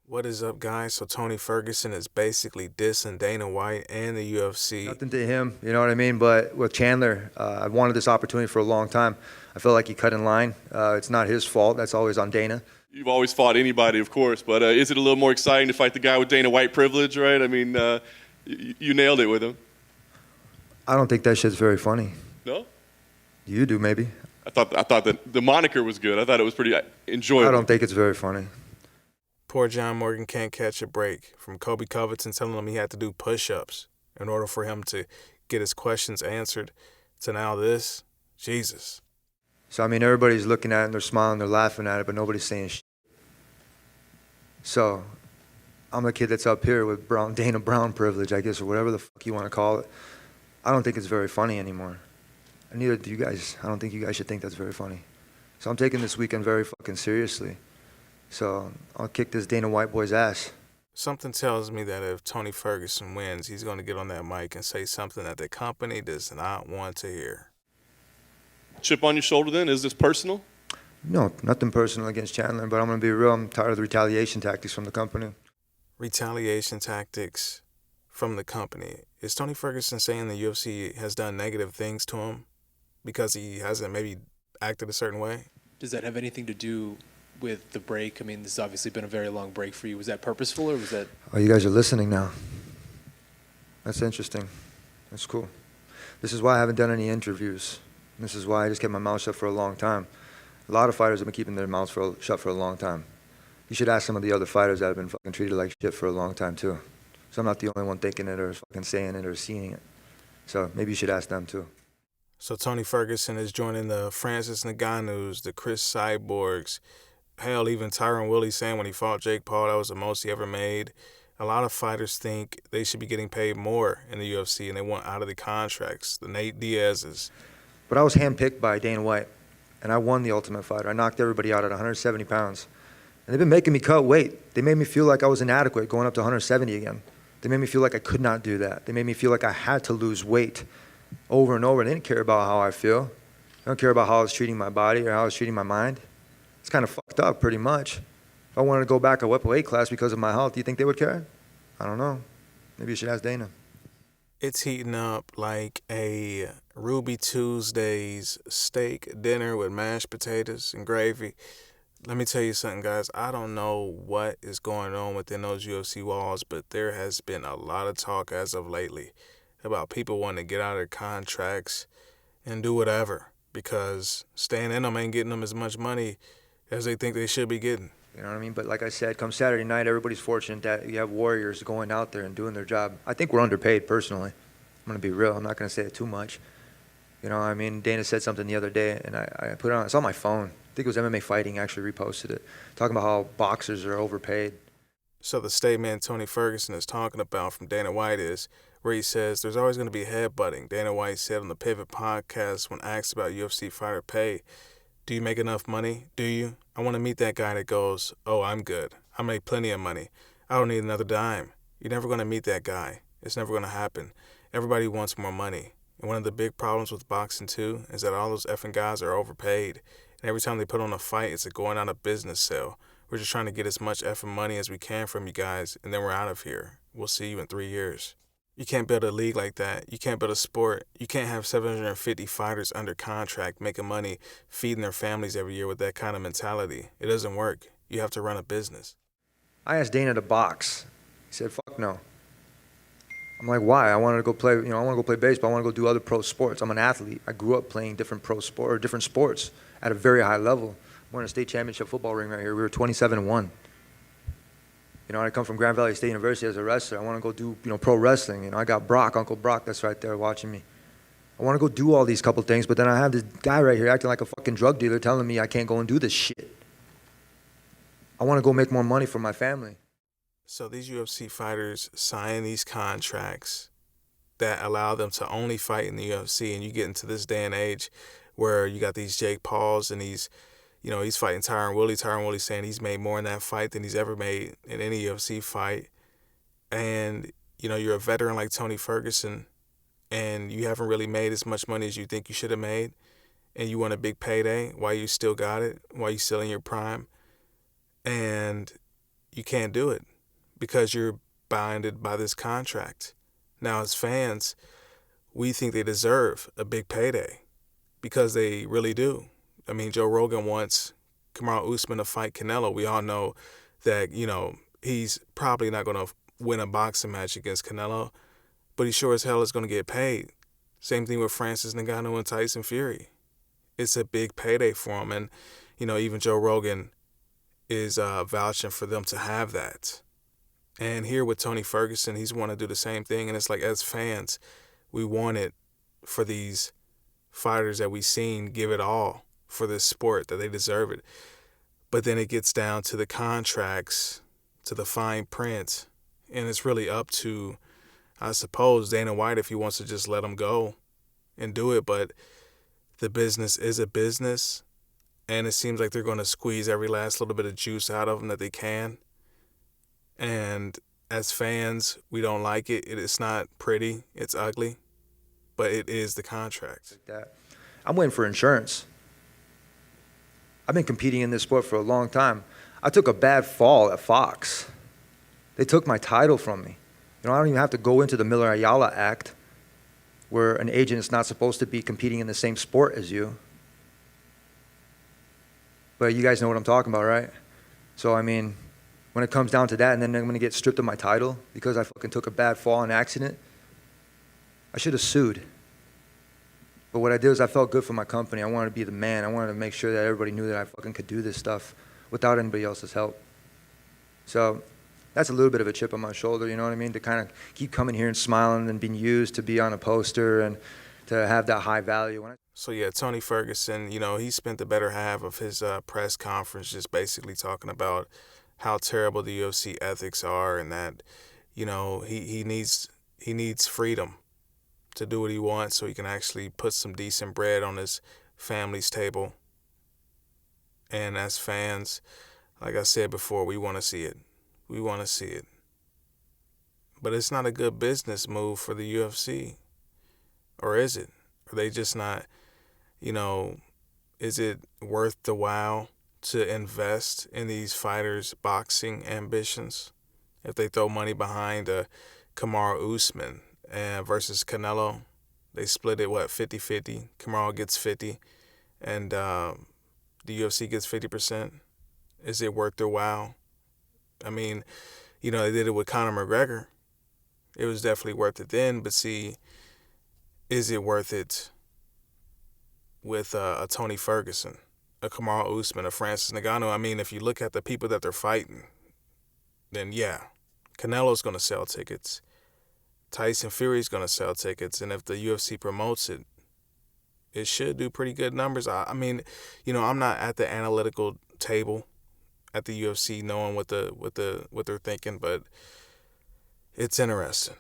What is up, guys? So Tony Ferguson is basically dissing Dana White and the UFC. Nothing to him, you know what I mean? But with Chandler, I wanted this opportunity for a long time. I felt like he cut in line. It's not his fault. That's always on Dana. You've always fought anybody, of course, but is it a little more exciting to fight the guy with Dana White privilege, right? I mean, you nailed it with him. I don't think that shit's very funny. No? You do, maybe. I thought that the moniker was good. I thought it was pretty enjoyable. I don't think it's very funny. Poor John Morgan can't catch a break from Kobe Covington telling him he had to do push-ups in order for him to get his questions answered, to now this. Jesus. So, I mean, everybody's looking at it and they're smiling, they're laughing at it, but nobody's saying shit. So, I'm the kid that's up here with Dana Brown privilege, I guess, or whatever the fuck you want to call it. I don't think it's very funny anymore. And neither do you guys. I don't think you guys should think that's very funny. So I'm taking this weekend very fucking seriously. So I'll kick this Dana White boy's ass. Something tells me that if Tony Ferguson wins, he's going to get on that mic and say something that the company does not want to hear. Chip on your shoulder then? Is this personal? No, nothing personal against Chandler, but I'm going to be real. I'm tired of the retaliation tactics from the company. Retaliation tactics from the company. Is Tony Ferguson saying the UFC has done negative things to him because he hasn't maybe acted a certain way? Does that have anything to do with the break? I mean, this has obviously been a very long break for you. Was that purposeful or was that... Oh, you guys are listening now. That's interesting. That's cool. This is why I haven't done any interviews. This is why I just kept my mouth shut for a long time. A lot of fighters have been keeping their mouths shut for a long time. You should ask some of the other fighters that have been fucking treated like shit for a long time, too. So I'm not the only one thinking it or fucking saying it or seeing it. So maybe you should ask them, too. So Tony Ferguson is joining the Francis Ngannous, the Chris Cyborgs. Hell, even Tyron Willie saying when he fought Jake Paul, that was the most he ever made. A lot of fighters think they should be getting paid more in the UFC, and they want out of the contracts. The Nate Diaz's. But I was handpicked by Dana White, and I won the Ultimate Fighter. I knocked everybody out at 170 pounds. And they've been making me cut weight. They made me feel like I was inadequate going up to 170 again. They made me feel like I could not do that. They made me feel like I had to lose weight over and over. They didn't care about how I feel. They don't care about how I was treating my body or how I was treating my mind. It's kind of fucked up, pretty much. If I wanted to go back a weight class because of my health, do you think they would care? I don't know. Maybe you should ask Dana. It's heating up like a Ruby Tuesdays steak dinner with mashed potatoes and gravy. Let me tell you something, guys. I don't know what is going on within those UFC walls, but there has been a lot of talk as of lately about people wanting to get out of their contracts and do whatever because staying in them ain't getting them as much money as they think they should be getting. You know what I mean? But like I said, come Saturday night, everybody's fortunate that you have warriors going out there and doing their job. I think we're underpaid, personally. I'm going to be real. I'm not going to say it too much. You know, I mean, Dana said something the other day, and I put it on. It's on my phone. I think it was MMA Fighting actually reposted it, talking about how boxers are overpaid. So the statement Tony Ferguson is talking about from Dana White is where he says there's always going to be headbutting. Dana White said on the Pivot podcast when asked about UFC fighter pay, do you make enough money? Do you? I want to meet that guy that goes, oh, I'm good. I make plenty of money. I don't need another dime. You're never going to meet that guy. It's never going to happen. Everybody wants more money. And one of the big problems with boxing, too, is that all those effing guys are overpaid. And every time they put on a fight, it's a going out of business sale. We're just trying to get as much effing money as we can from you guys, and then we're out of here. We'll see you in 3 years. You can't build a league like that. You can't build a sport. You can't have 750 fighters under contract making money, feeding their families every year with that kind of mentality. It doesn't work. You have to run a business. I asked Dana to box. He said, fuck no. I'm like, why? I wanted to go play, I want to go play baseball. I want to go do other pro sports. I'm an athlete. I grew up playing different different sports at a very high level. We're in a state championship football ring right here. We were 27-1. You know, I come from Grand Valley State University as a wrestler. I want to go do, pro wrestling. I got Brock, Uncle Brock, that's right there watching me. I want to go do all these couple things, but then I have this guy right here acting like a fucking drug dealer telling me I can't go and do this shit. I want to go make more money for my family. So these UFC fighters sign these contracts that allow them to only fight in the UFC, and you get into this day and age where you got these Jake Pauls and he's fighting Tyron Willie. Tyron Willie saying he's made more in that fight than he's ever made in any UFC fight. And, you're a veteran like Tony Ferguson, and you haven't really made as much money as you think you should have made, and you want a big payday while you still got it, while you still in your prime. And you can't do it because you're binded by this contract. Now, as fans, we think they deserve a big payday because they really do. I mean, Joe Rogan wants Kamaru Usman to fight Canelo. We all know that, he's probably not going to win a boxing match against Canelo, but he sure as hell is going to get paid. Same thing with Francis Ngannou and Tyson Fury. It's a big payday for him, and, even Joe Rogan is vouching for them to have that. And here with Tony Ferguson, he's want to do the same thing, and it's like, as fans, we want it for these fighters that we've seen give it all for this sport, that they deserve it. But then it gets down to the contracts, to the fine print, and it's really up to, I suppose, Dana White if he wants to just let them go and do it. But the business is a business, and it seems like they're going to squeeze every last little bit of juice out of them that they can. And as fans, we don't like it. It's not pretty. It's ugly. But it is the contract. I'm waiting for insurance. I've been competing in this sport for a long time. I took a bad fall at Fox. They took my title from me. I don't even have to go into the Miller Ayala Act, where an agent is not supposed to be competing in the same sport as you. But you guys know what I'm talking about, right? So, I mean, when it comes down to that, and then I'm going to get stripped of my title because I fucking took a bad fall in an accident, I should have sued. But what I did is I felt good for my company. I wanted to be the man. I wanted to make sure that everybody knew that I fucking could do this stuff without anybody else's help. So that's a little bit of a chip on my shoulder, you know what I mean? To kind of keep coming here and smiling and being used to be on a poster and to have that high value. So yeah, Tony Ferguson, he spent the better half of his press conference just basically talking about how terrible the UFC ethics are, and that, he needs freedom to do what he wants so he can actually put some decent bread on his family's table. And as fans, like I said before, we want to see it. We want to see it. But it's not a good business move for the UFC. Or is it? Are they just not, is it worth the while to invest in these fighters' boxing ambitions? If they throw money behind Kamaru Usman versus Canelo, they split it, 50-50? Kamaru gets 50 and the UFC gets 50%. Is it worth their while? I mean, they did it with Conor McGregor. It was definitely worth it then, but see, is it worth it with a Tony Ferguson, a Kamaru Usman, a Francis Ngannou? I mean, if you look at the people that they're fighting, then yeah, Canelo's going to sell tickets. Tyson Fury's going to sell tickets. And if the UFC promotes it, it should do pretty good numbers. I mean, I'm not at the analytical table at the UFC knowing what they're thinking, but it's interesting.